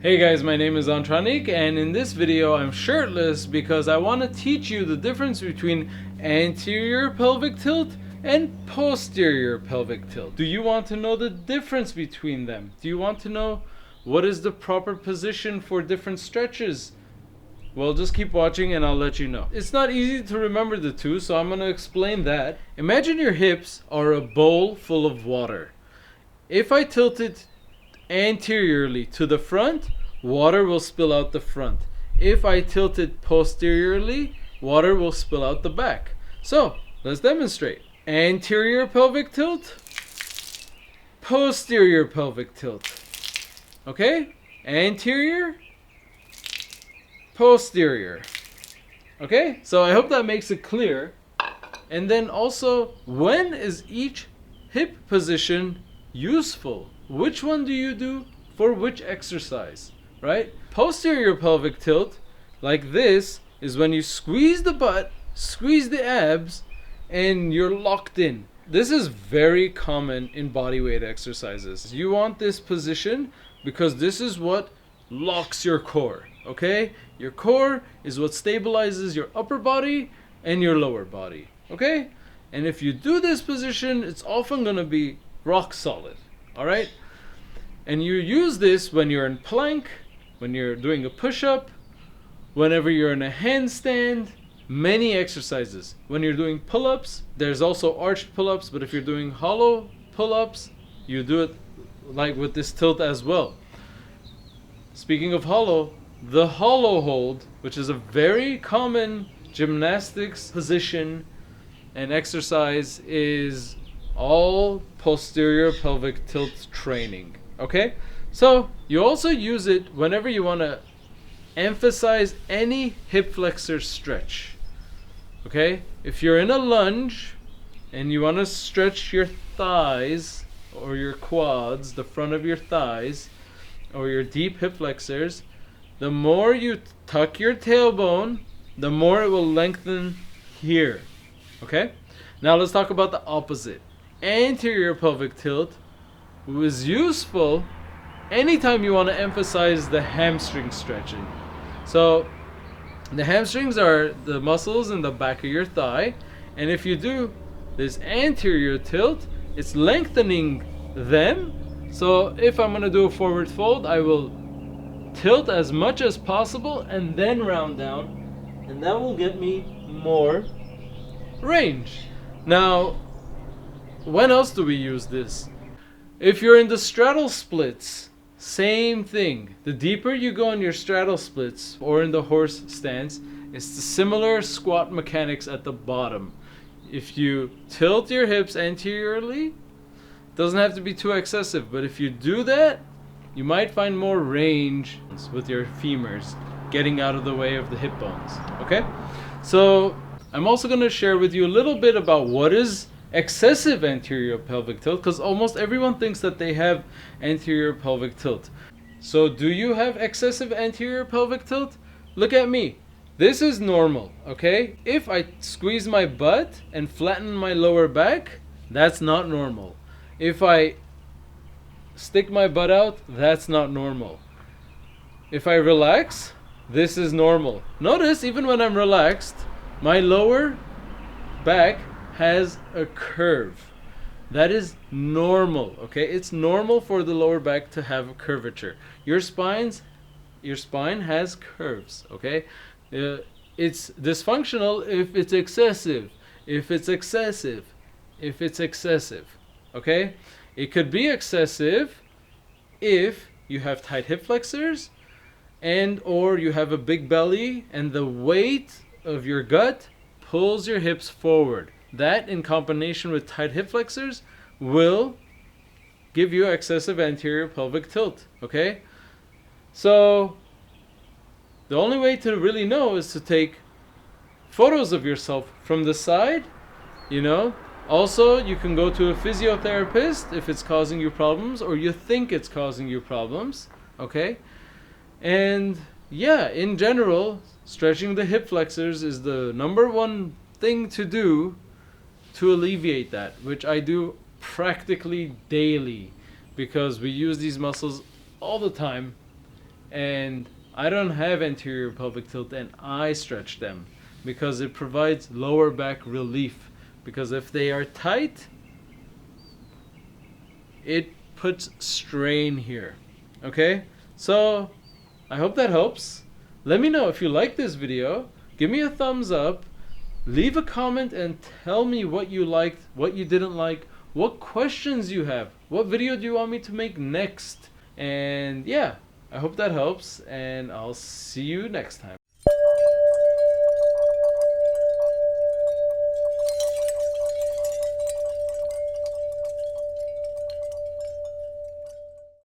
Hey guys, my name is Antranik, and in this video I'm shirtless because I want to teach you the difference between anterior pelvic tilt and posterior pelvic tilt. Do you want to know the difference between them? Do you want to know what is the proper position for different stretches? Well, just keep watching and I'll let you know. It's not easy to remember the two, so I'm going to explain that. Imagine your hips are a bowl full of water. If I tilt it anteriorly to the front, water will spill out the front. If I tilt it posteriorly, water will spill out the back. So let's demonstrate. Anterior pelvic tilt, posterior pelvic tilt. Okay? Anterior, posterior. Okay? So I hope that makes it clear. And then also, when is each hip position useful? Which one do you do for which exercise, right? Posterior pelvic tilt, like this, is when you squeeze the butt, squeeze the abs, and you're locked in. This is very common in bodyweight exercises. You want this position because this is what locks your core, okay? Your core is what stabilizes your upper body and your lower body, okay? And if you do this position, it's often gonna be rock solid, all right? And you use this when you're in plank, when you're doing a push-up, whenever you're in a handstand, many exercises. When you're doing pull-ups, there's also arched pull-ups, but if you're doing hollow pull-ups, you do it like with this tilt as well. Speaking of hollow, the hollow hold, which is a very common gymnastics position and exercise, is all posterior pelvic tilt training. Okay, so you also use it whenever you want to emphasize any hip flexor stretch. Okay, if you're in a lunge and you want to stretch your thighs or your quads, the front of your thighs, or your deep hip flexors, the more you tuck your tailbone, the more it will lengthen here. Okay, now let's talk about the opposite. Anterior pelvic tilt was useful anytime you want to emphasize the hamstring stretching. So the hamstrings are the muscles in the back of your thigh, and if you do this anterior tilt, it's lengthening them. So if I'm going to do a forward fold, I will tilt as much as possible and then round down, and that will get me more range. Now, when else do we use this? If you're in the straddle splits, same thing. The deeper you go in your straddle splits or in the horse stance, it's the similar squat mechanics at the bottom. If you tilt your hips anteriorly, it doesn't have to be too excessive, but if you do that, you might find more range with your femurs getting out of the way of the hip bones. Okay? So I'm also going to share with you a little bit about what is excessive anterior pelvic tilt, because almost everyone thinks that they have anterior pelvic tilt. So do you have excessive anterior pelvic tilt? Look at me. This is normal, okay? If I squeeze my butt and flatten my lower back, that's not normal. If I stick my butt out, that's not normal. If I relax, this is normal. Notice, even when I'm relaxed, my lower back has a curve. That is normal, okay? It's normal for the lower back to have a curvature. Your spine has curves, okay? It's dysfunctional if it's excessive, okay? It could be excessive if you have tight hip flexors and or you have a big belly and the weight of your gut pulls your hips forward. That, in combination with tight hip flexors, will give you excessive anterior pelvic tilt, okay? So the only way to really know is to take photos of yourself from the side, you know. Also, you can go to a physiotherapist if it's causing you problems or you think it's causing you problems, okay? And yeah, in general, stretching the hip flexors is the number one thing to do to alleviate that, which I do practically daily because we use these muscles all the time and I don't have anterior pelvic tilt, and I stretch them because it provides lower back relief. Because if they are tight, it puts strain here. Okay, so I hope that helps. Let me know if you like this video. Give me a thumbs up, leave a comment and tell me what you liked, what you didn't like, what questions you have, what video do you want me to make next. And yeah, I hope that helps, and I'll see you next time.